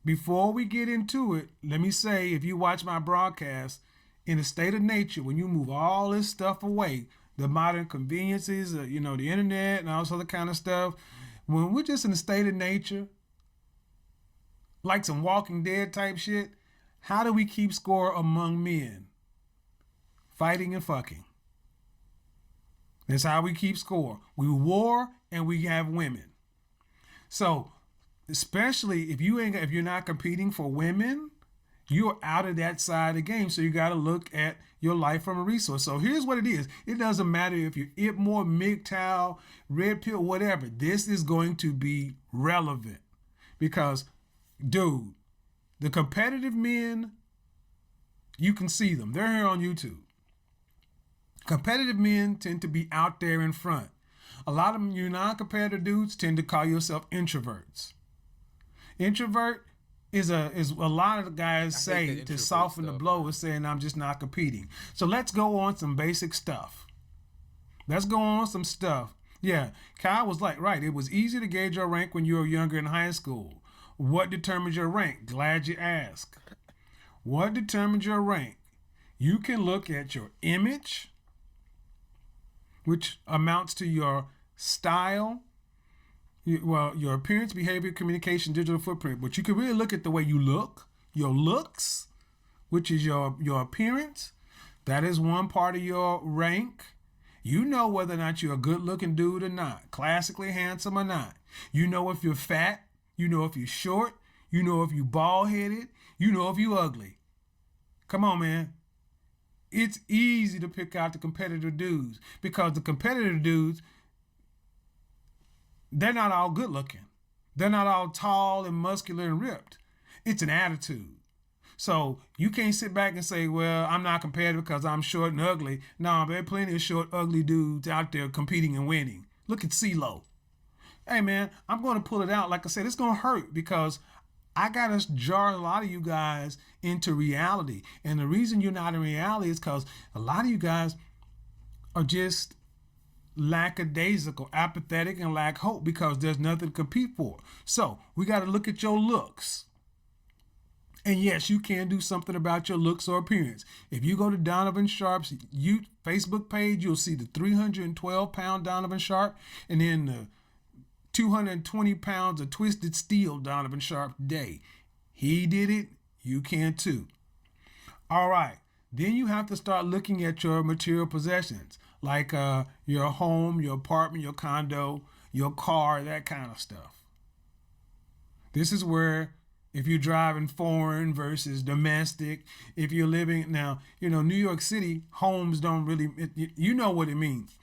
before we get into it, let me say, if you watch my broadcast, in a state of nature, when you move all this stuff away, the modern conveniences, the internet and all this other kind of stuff, when we're just in a state of nature, like some Walking Dead type shit, how do we keep score among men? Fighting and fucking. That's how we keep score. We war and we have women. So, especially if you're not competing for women, you're out of that side of the game. So you got to look at your life from a resource. So here's what it is. It doesn't matter if you're IPMOR, MGTOW, Red Pill, whatever. This is going to be relevant because, dude, the competitive men, you can see them. They're here on YouTube. Competitive men tend to be out there in front. A lot of you non-competitive dudes tend to call yourself introverts. Introvert is a lot of the guys say to soften the blow is saying I'm just not competing. So let's go on some basic stuff. Let's go on some stuff. Yeah, Kyle was like, right, it was easy to gauge your rank when you were younger in high school. What determines your rank? Glad you asked. What determines your rank? You can look at your image, which amounts to your style, your appearance, behavior, communication, digital footprint. But you can really look at the way you look, your looks, which is your appearance. That is one part of your rank. You know whether or not you're a good-looking dude or not, classically handsome or not. You know if you're fat. You know if you're short. You know if you're bald-headed. You know if you're ugly. Come on, man. It's easy to pick out the competitive dudes because the competitive dudes, they're not all good looking. They're not all tall and muscular and ripped. It's an attitude. So you can't sit back and say, well, I'm not competitive because I'm short and ugly. No, there are plenty of short, ugly dudes out there competing and winning. Look at CeeLo. Hey, man, I'm going to pull it out. Like I said, it's going to hurt because I got to jar a lot of you guys into reality. And the reason you're not in reality is because a lot of you guys are just lackadaisical, apathetic, and lack hope because there's nothing to compete for. So we got to look at your looks. And yes, you can do something about your looks or appearance. If you go to Donovan Sharp's Facebook page, you'll see the 312-pound Donovan Sharp and then the 220 pounds of twisted steel Donovan Sharp day. He did it. You can too. All right. Then you have to start looking at your material possessions, like your home, your apartment, your condo, your car, that kind of stuff. This is where if you're driving foreign versus domestic, if you're living now, New York City, homes don't really, you know what it means.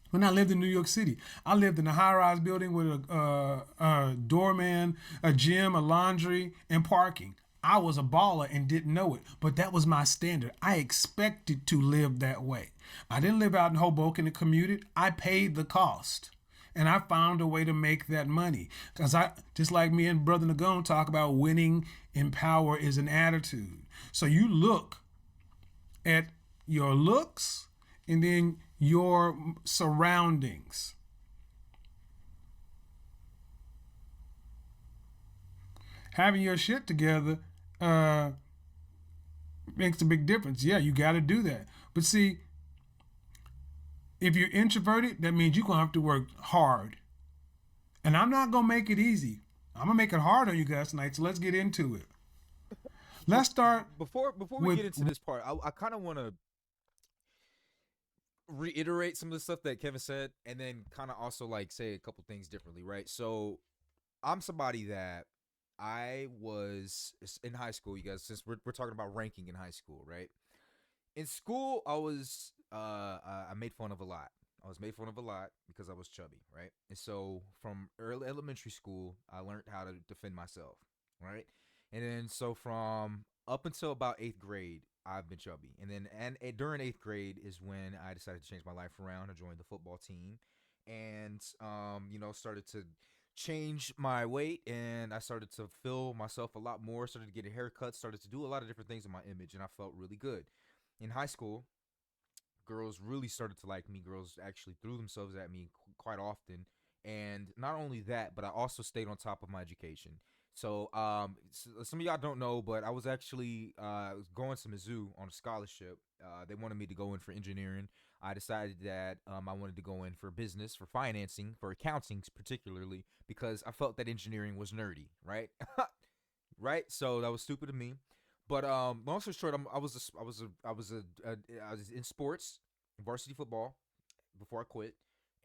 When I lived in New York City, I lived in a high-rise building with a doorman, a gym, a laundry, and parking. I was a baller and didn't know it, but that was my standard. I expected to live that way. I didn't live out in Hoboken and commuted. I paid the cost, and I found a way to make that money. Because just like me and Brother Nagone talk about, winning in power is an attitude. So you look at your looks and then your surroundings. Having your shit together makes a big difference. Yeah, you got to do that. But see, if you're introverted, that means you're going to have to work hard. And I'm not going to make it easy. I'm going to make it hard on you guys tonight. So let's get into it. Let's start before we get into this part. I kind of want to reiterate some of the stuff that Kevin said and then kind of also like say a couple things differently, right? So I'm somebody that I was in high school, you guys, since we're talking about ranking in high school, right? In school, I made fun of a lot. I was made fun of a lot because I was chubby, right? And so from early elementary school, I learned how to defend myself, right? And then so from up until about eighth grade, I've been chubby. And then and during eighth grade is when I decided to change my life around. I joined the football team and started to change my weight, and I started to feel myself a lot more, started to get a haircut, started to do a lot of different things in my image, and I felt really good. In high school, girls really started to like me. Girls actually threw themselves at me quite often, And not only that, but I also stayed on top of my education. So, some of y'all don't know, but I was actually going to Mizzou on a scholarship. They wanted me to go in for engineering. I decided that I wanted to go in for business, for financing, for accounting, particularly because I felt that engineering was nerdy, right? Right. So that was stupid of me. But long story short, I was in sports, varsity football, before I quit.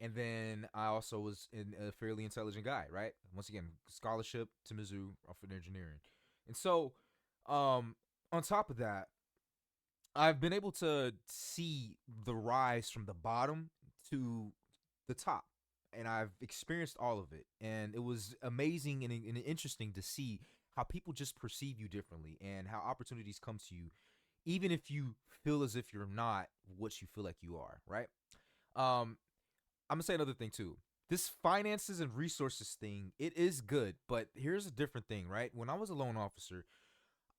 And then I also was a fairly intelligent guy, right? Once again, scholarship to Mizzou for engineering. And so, on top of that, I've been able to see the rise from the bottom to the top. And I've experienced all of it. And it was amazing and interesting to see how people just perceive you differently and how opportunities come to you, even if you feel as if you're not what you feel like you are, right? Um, I'm gonna say another thing too. This finances and resources thing, it is good, but here's a different thing, right? When I was a loan officer,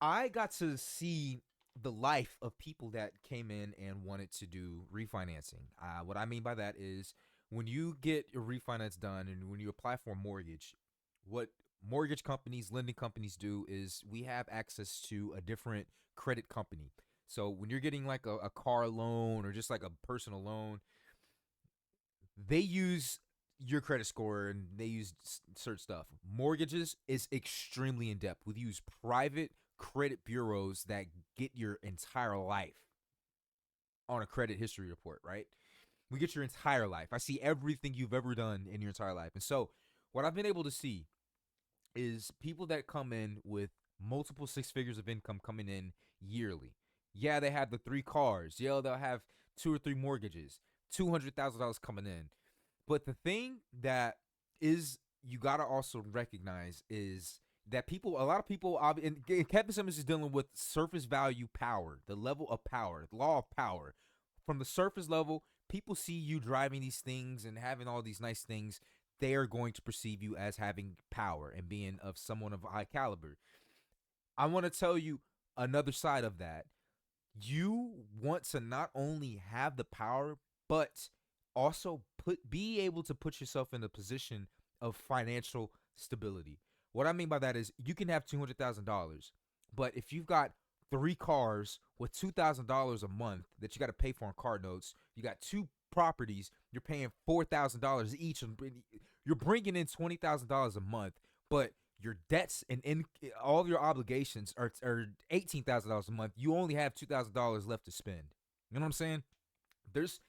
I got to see the life of people that came in and wanted to do refinancing. What I mean by that is when you get your refinance done and when you apply for a mortgage, what mortgage companies, lending companies do is we have access to a different credit company. So when you're getting like a car loan or just like a personal loan, they use your credit score and they use certain stuff. Mortgages is extremely in depth. We use private credit bureaus that get your entire life on a credit history report, right? We get your entire life. I see everything you've ever done in your entire life. And so, what I've been able to see is people that come in with multiple six figures of income coming in yearly. Yeah, they have the 3 cars. Yeah, they'll have 2 or 3 mortgages, $200,000 coming in. But the thing that is you gotta also recognize is that people, a lot of people, and Kevin Simmons is dealing with surface value power, the level of power, the law of power. From the surface level, people see you driving these things and having all these nice things. They are going to perceive you as having power and being of someone of high caliber. I want to tell you another side of that. You want to not only have the power, but also be able to put yourself in a position of financial stability. What I mean by that is you can have $200,000, but if you've got 3 cars with $2,000 a month that you got to pay for on car notes, you got 2 properties, you're paying $4,000 each, and you're bringing in $20,000 a month, but your debts and all of your obligations are $18,000 a month. You only have $2,000 left to spend. You know what I'm saying? There's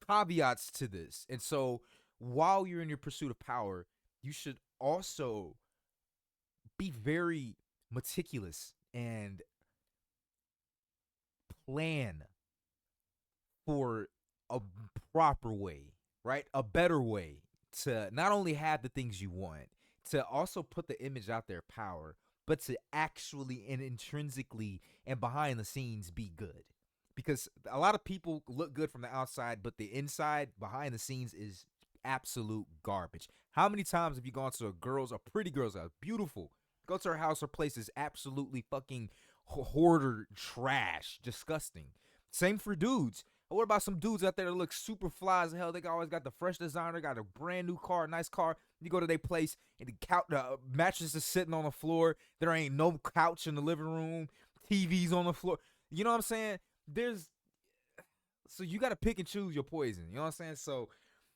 caveats to this, and so while you're in your pursuit of power, you should also be very meticulous and plan for a proper way, right? A better way to not only have the things you want, to also put the image out there, power, but to actually and intrinsically and behind the scenes be good. Because a lot of people look good from the outside, but the inside, behind the scenes, is absolute garbage. How many times have you gone to a pretty girl's house, beautiful, go to her house, her place is absolutely fucking hoarder trash, disgusting. Same for dudes. What about some dudes out there that look super fly as hell? They always got the fresh designer, got a brand new car, nice car. You go to their place and the mattress is sitting on the floor. There ain't no couch in the living room. TV's on the floor. You know what I'm saying? So you got to pick and choose your poison. You know what I'm saying? So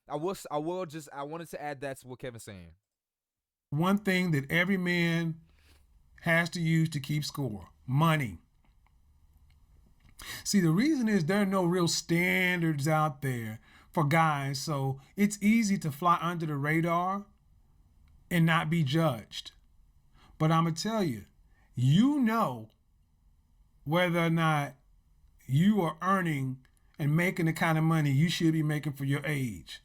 I wanted to add that to what Kevin's saying. One thing that every man has to use to keep score: money. See, the reason is there are no real standards out there for guys, so it's easy to fly under the radar and not be judged. But I'm going to tell you, you know whether or not you are earning and making the kind of money you should be making for your age.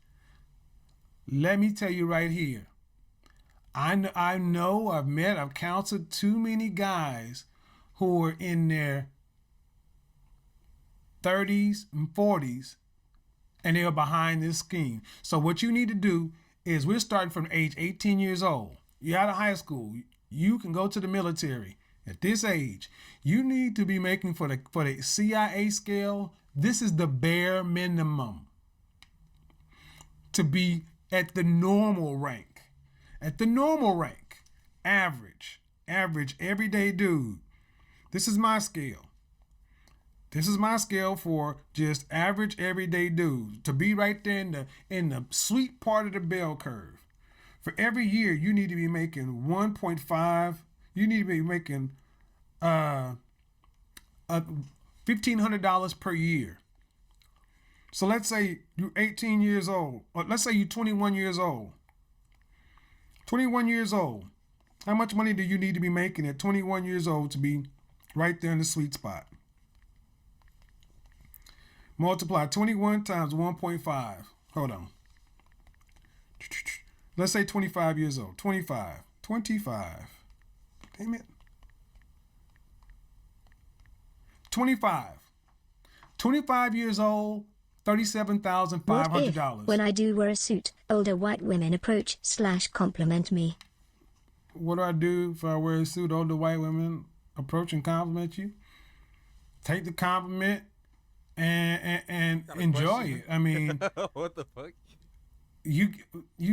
Let me tell you right here, I've counseled too many guys who are in their 30s and 40s, and they're behind this scheme. So what you need to do is, we're starting from age 18 years old. You're out of high school. You can go to the military. At this age, you need to be making for the CIA scale. This is the bare minimum to be at the normal rank. At the normal rank, average, everyday dude. This is my scale. This is my scale for just average, everyday dudes to be right there in the sweet part of the bell curve. For every year, you need to be making 1.5. You need to be making $1,500 per year. So let's say you're 18 years old, or let's say you're 21 years old. 21 years old. How much money do you need to be making at 21 years old to be right there in the sweet spot? Multiply 21 times 1.5. Hold on. Let's say 25 years old. 25. Damn it. 25 years old, $37,500. When I do wear a suit, older white women approach / compliment me? What do I do if I wear a suit? Older white women approach and compliment you? Take the compliment and enjoy it. I mean, what the fuck? You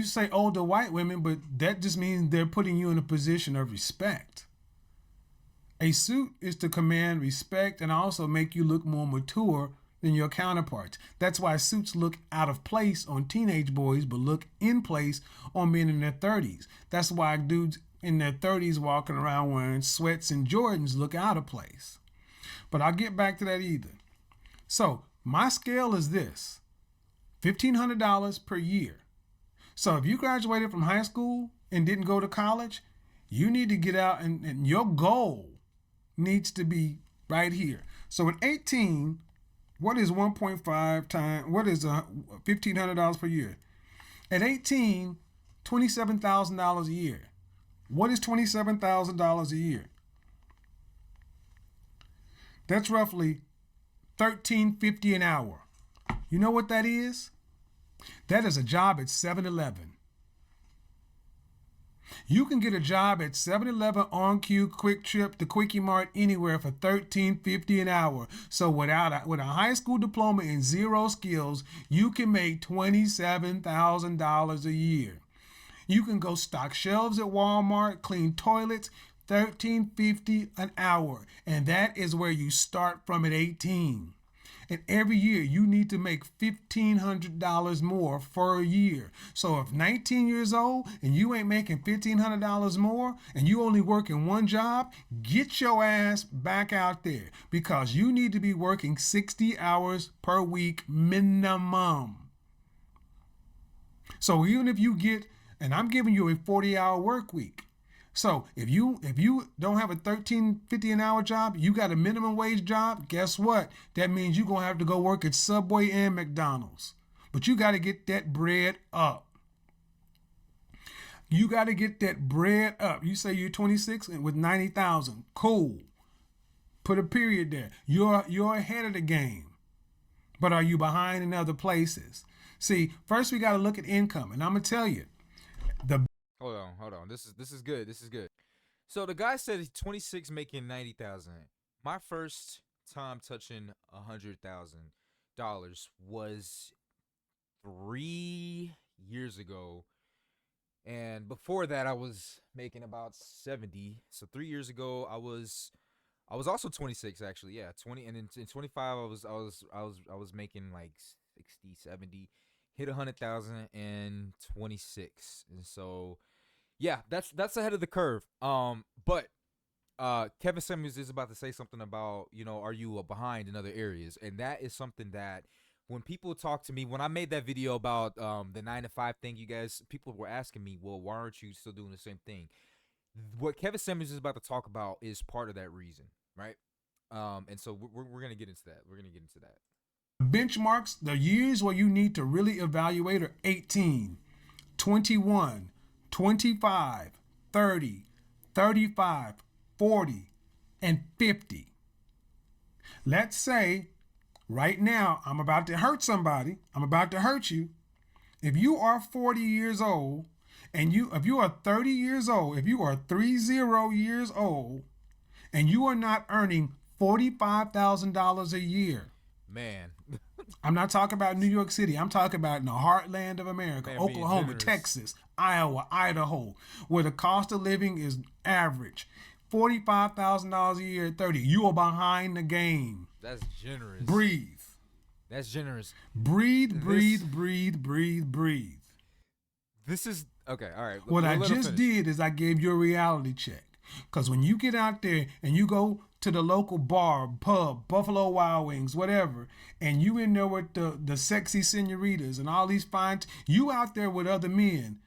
say older white women, but that just means they're putting you in a position of respect. A suit is to command respect and also make you look more mature than your counterparts. That's why suits look out of place on teenage boys, but look in place on men in their 30s. That's why dudes in their 30s walking around wearing sweats and Jordans look out of place. But I'll get back to that either. So my scale is this: $1,500 per year. So if you graduated from high school and didn't go to college, you need to get out and your goal needs to be right here. So at 18, what is 1.5 times, what is $1,500 per year? At 18, $27,000 a year. What is $27,000 a year? That's roughly $13.50 an hour. You know what that is? That is a job at 7-Eleven. You can get a job at 7-Eleven, On-Q, Quick Trip, the Quickie Mart, anywhere for $13.50 an hour. So with a high school diploma and zero skills, you can make $27,000 a year. You can go stock shelves at Walmart, clean toilets, $13.50 an hour. And that is where you start from at 18. And every year you need to make $1,500 more for a year. So if 19 years old and you ain't making $1,500 more and you only working one job, get your ass back out there, because you need to be working 60 hours per week minimum. So even if you get, and I'm giving you a 40-hour work week. So if you don't have a $13.50 an hour job, you got a minimum wage job, guess what? That means you're going to have to go work at Subway and McDonald's. But you got to get that bread up. You got to get that bread up. You say you're 26 and with 90,000. Cool. Put a period there. You're ahead of the game. But are you behind in other places? See, first we got to look at income, and I'm going to tell you, Hold on. This is good. This is good. So the guy said he's 26 making 90,000. My first time touching $100,000 was 3 years ago. And before that I was making about 70. So 3 years ago I was also 26 actually. Yeah, 20, and in 25 I was making like 60, 70. Hit 100,000 in 26. And so yeah, that's ahead of the curve. But Kevin Samuels is about to say something about, are you behind in other areas? And that is something that when people talk to me, when I made that video about the 9-to-5 thing, people were asking me, well, why aren't you still doing the same thing? What Kevin Samuels is about to talk about is part of that reason, right? And so we're gonna get into that. Benchmarks, the years where you need to really evaluate are 18, 21, 25, 30, 35, 40, and 50. Let's say right now I'm about to hurt somebody. I'm about to hurt you. If you are 40 years old, and if you are 30 years old, if you are 30 years old, and you are not earning $45,000 a year, man, I'm not talking about New York City. I'm talking about in the heartland of America, Man, being Oklahoma, generous. Texas, Iowa, Idaho, where the cost of living is average. $45,000 a year at 30. You are behind the game. That's generous. Breathe. That's generous. Breathe, breathe, breathe, breathe, breathe. This is okay. All right. What I let him just finish. did is I gave you a reality check. Because when you get out there and you go to the local bar, pub, Buffalo Wild Wings, whatever, and you in there with the sexy senoritas and all these fine, you out there with other men,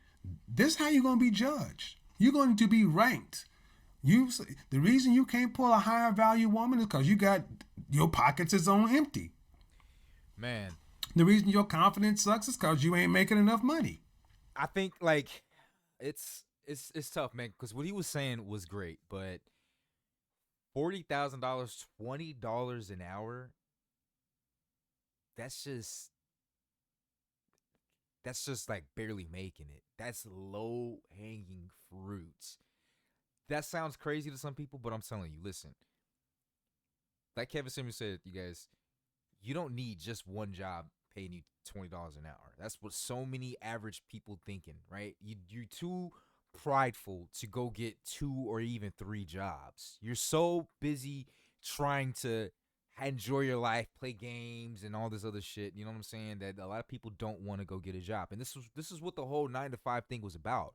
this is how you're going to be judged. You're going to be ranked. The reason you can't pull a higher value woman is because you got your pockets is on empty. Man, The reason your confidence sucks is because you ain't making enough money. I think like it's tough, man, because what he was saying was great, but $40,000, $20 an hour, that's just like barely making it. That's low hanging fruits. That sounds crazy to some people, but I'm telling you, listen. Like Kevin Simmons said, you guys, you don't need just one job paying you $20 an hour. That's what so many average people thinking, right? You're too prideful to go get 2 or even 3 jobs. You're so busy trying to enjoy your life, play games and all this other shit, you know what I'm saying, that a lot of people don't want to go get a job. And this is what the whole 9 to 5 thing was about.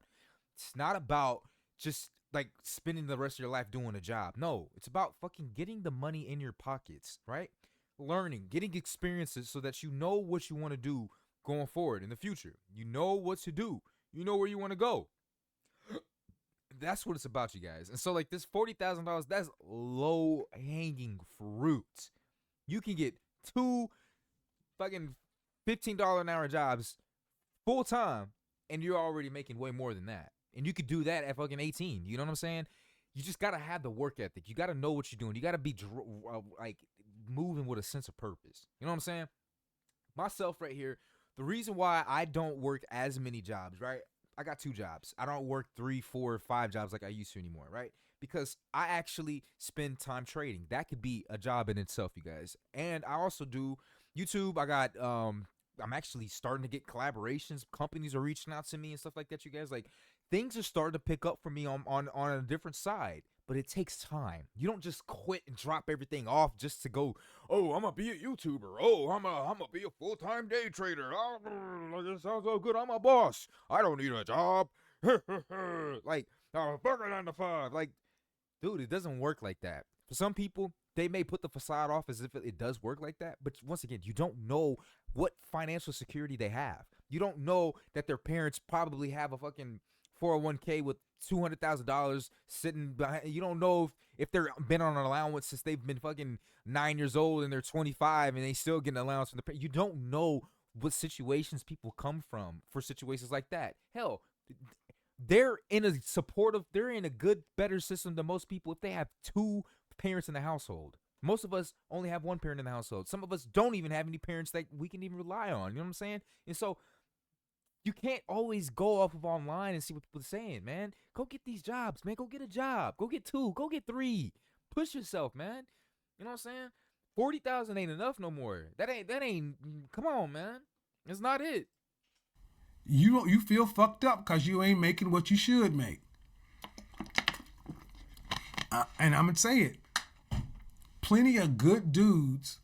It's not about just like spending the rest of your life doing a job. No, it's about fucking getting the money in your pockets, right? Learning, getting experiences so that you know what you want to do going forward in the future. You know what to do. You know where you want to go. That's what it's about, you guys. And so like this $40,000, that's low hanging fruit. You can get 2 fucking $15 an hour jobs full time, and you're already making way more than that. And you could do that at fucking 18. You know what I'm saying? You just gotta have the work ethic. You gotta know what you're doing. You gotta be like moving with a sense of purpose. You know what I'm saying? Myself right here, the reason why I don't work as many jobs, right? I got 2 jobs. I don't work 3, 4, 5 jobs like I used to anymore, right? Because I actually spend time trading. That could be a job in itself, you guys. And I also do YouTube. I got I'm actually starting to get collaborations. Companies are reaching out to me and stuff like that, you guys. Like things are starting to pick up for me on a different side. But it takes time. You don't just quit and drop everything off just to go, oh, I'm going to be a YouTuber. Oh, I'm going to be a full-time day trader. Oh, it sounds so good. I'm a boss. I don't need a job. Like, fuck a 9 to 5. Like, dude, it doesn't work like that. For some people, they may put the facade off as if it does work like that. But once again, you don't know what financial security they have. You don't know that their parents probably have a fucking 401k with $200,000 sitting behind. You don't know if they're been on an allowance since they've been fucking 9 years old and they're 25 and they still get an allowance from the parents. You don't know what situations people come from for situations like that. Hell, they're in a good, better system than most people if they have 2 parents in the household. Most of us only have 1 parent in the household. Some of us don't even have any parents that we can even rely on. You know what I'm saying? And so you can't always go off of online and see what people are saying, man. Go get these jobs, man. Go get a job. Go get 2. Go get 3. Push yourself, man. You know what I'm saying? 40,000 ain't enough no more. That ain't. Come on, man. It's not it. You feel fucked up because you ain't making what you should make. And I'm gonna say it. Plenty of good dudes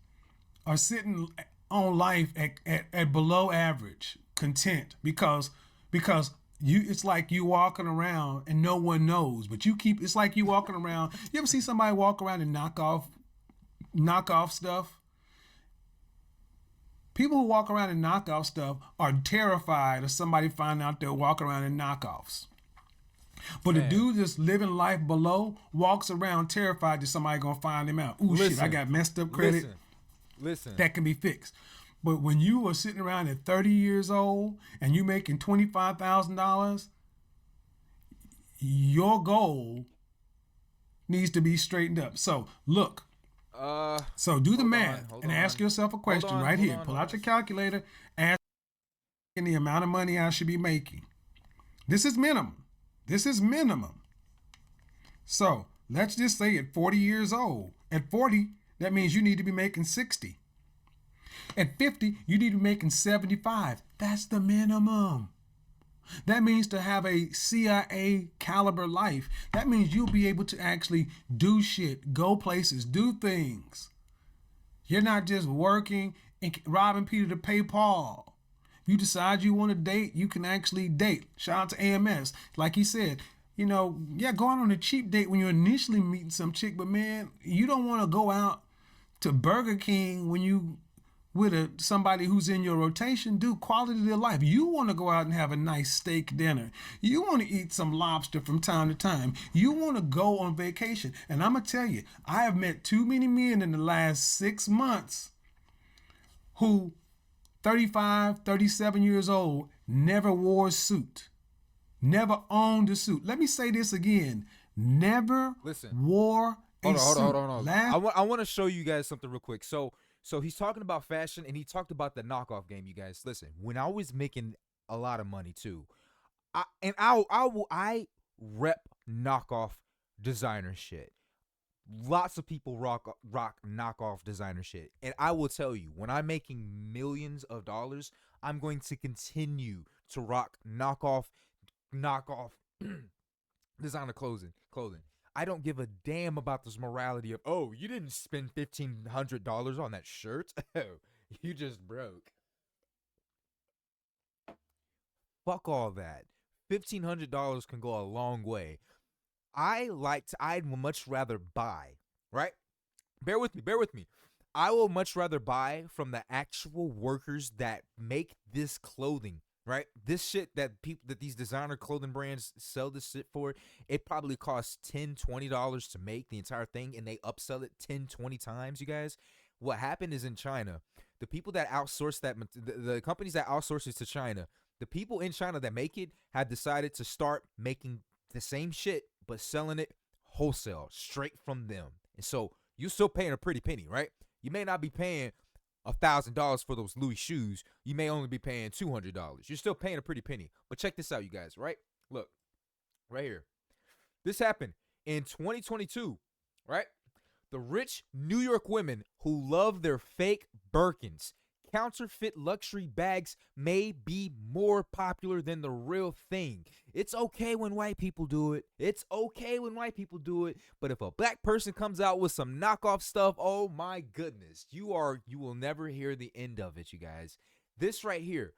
are sitting on life at below average, content, because it's like you walking around and no one knows, but it's like you walking around. You ever see somebody walk around and knock off stuff? People who walk around and knock off stuff are terrified of somebody finding out they're walking around in knockoffs. But the dude that's living life below walks around terrified that somebody gonna find him out. Ooh, shit, I got messed up credit. Listen. That can be fixed. But when you are sitting around at 30 years old and you making $25,000, your goal needs to be straightened up. So look. So do the math and ask yourself a question right here. Pull out your calculator. Ask the amount of money I should be making. This is minimum. So let's just say at 40 years old. At 40, that means you need to be making 60. At 50, you need to be making 75. That's the minimum. That means to have a CIA caliber life. That means you'll be able to actually do shit, go places, do things. You're not just working and robbing Peter to pay Paul. If you decide you want to date, you can actually date. Shout out to AMS. Like he said, go out on a cheap date when you're initially meeting some chick, but man, you don't want to go out to Burger King when you with somebody who's in your rotation. Do quality of their life. You want to go out and have a nice steak dinner. You want to eat some lobster from time to time. You want to go on vacation. And I'm going to tell you, I have met too many men in the last 6 months who 35, 37 years old, never wore a suit, never owned a suit. Let me say this again. Never wore a suit. Hold on. I want to show you guys something real quick. So he's talking about fashion, and he talked about the knockoff game. You guys, listen. When I was making a lot of money too, I rep knockoff designer shit. Lots of people rock knockoff designer shit, and I will tell you, when I'm making millions of dollars, I'm going to continue to rock knockoff designer clothing. I don't give a damn about this morality of, oh, you didn't spend $1,500 on that shirt. Oh, you just broke. Fuck all that. $1,500 can go a long way. I'd much rather buy, right? Bear with me. I will much rather buy from the actual workers that make this clothing, right? This shit that these designer clothing brands sell this shit for, it probably costs $10, $20 to make the entire thing, and they upsell it 10, 20 times, you guys. What happened is in China, the people that outsource the companies that outsource it to China, the people in China that make it have decided to start making the same shit, but selling it wholesale, straight from them. And so you're still paying a pretty penny, right? You may not be paying $1,000 for those Louis shoes. You may only be paying $200. You're still paying a pretty penny. But check this out, you guys, right? Look, right here. This happened in 2022, right? The rich New York women who love their fake Birkins. Counterfeit luxury bags may be more popular than the real thing. It's okay when white people do it. But if a black person comes out with some knockoff stuff, oh my goodness, you will never hear the end of it, you guys. This right here.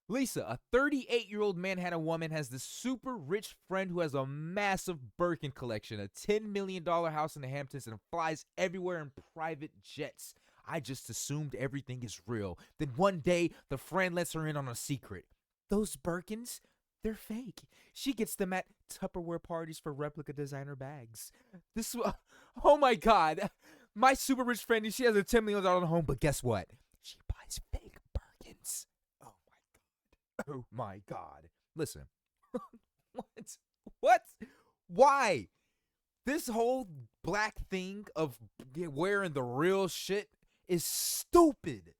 Lisa, a 38-year-old Manhattan woman, has this super rich friend who has a massive Birkin collection, a $10 million house in the Hamptons, and flies everywhere in private jets. I just assumed everything is real. Then one day, the friend lets her in on a secret. Those Birkins, they're fake. She gets them at Tupperware parties for replica designer bags. Oh my God. My super rich friend, she has a $10 million home, but guess what? She buys fake Birkins. Oh my God. Listen. What? Why? This whole black thing of wearing the real shit is stupid.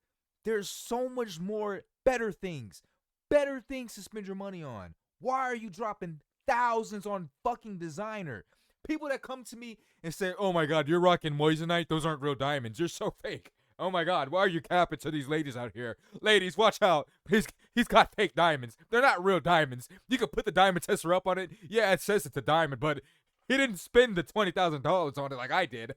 There's so much more better things to spend your money on. Why are you dropping thousands on fucking designer? People that come to me and say, oh my God, you're rocking moissanite. Those aren't real diamonds. You're so fake. Oh my God, why are you capping to these ladies out here? Ladies, watch out. He's got fake diamonds. They're not real diamonds. You can put the diamond tester up on it. Yeah, it says it's a diamond, but he didn't spend the $20,000 on it like I did.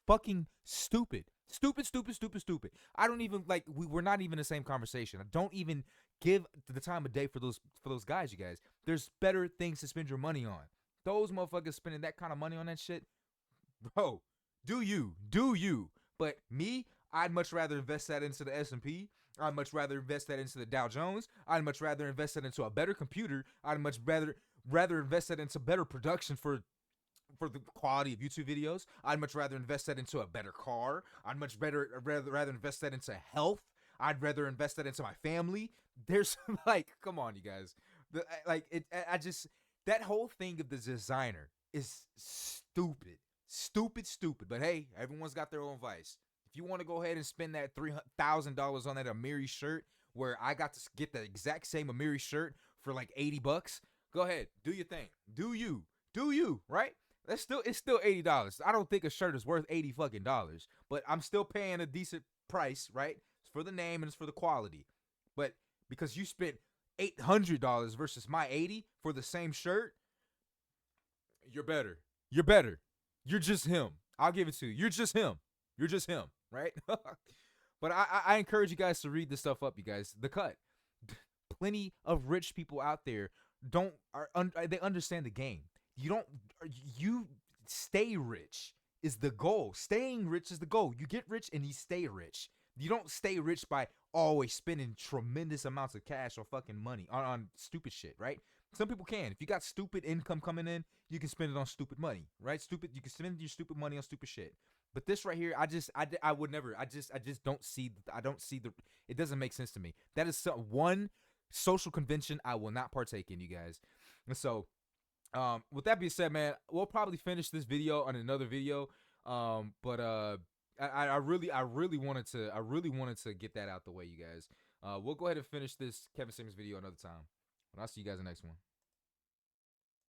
Fucking stupid. Stupid. I don't even we're not even in the same conversation. I don't even give the time of day for those guys, you guys. There's better things to spend your money on. Those motherfuckers spending that kind of money on that shit, bro, do you. But me, I'd much rather invest that into the S&P. I'd much rather invest that into the Dow Jones. I'd much rather invest that into a better computer. I'd much rather invest that into better production for the quality of YouTube videos. I'd much rather invest that into a better car. I'd much rather invest that into health. I'd rather invest that into my family. There's come on, you guys. That whole thing of the designer is stupid. Stupid. But hey, everyone's got their own vice. If you want to go ahead and spend that $3,000 on that Amiri shirt, where I got to get the exact same Amiri shirt for like $80, go ahead, do your thing. Do you, right? It's still $80. I don't think a shirt is worth $80 fucking dollars, but I'm still paying a decent price, right? It's for the name and it's for the quality. But because you spent $800 versus my 80 for the same shirt, you're better. You're better. You're just him. I'll give it to you. You're just him. You're just him, right? But I encourage you guys to read this stuff up, you guys. The Cut. Plenty of rich people out there they understand the game. You stay rich is the goal. Staying rich is the goal. You get rich and you stay rich. You don't stay rich by always spending tremendous amounts of cash or fucking money on stupid shit, right? Some people can. If you got stupid income coming in, you can spend it on stupid money, right? You can spend your stupid money on stupid shit. But this right here, I would never. I just don't see. It doesn't make sense to me. That is one social convention I will not partake in, you guys. And so, with that being said, man, we'll probably finish this video on another video. But I really wanted to get that out the way, you guys. We'll go ahead and finish this Kevin Samuels video another time. And I'll see you guys in the next one.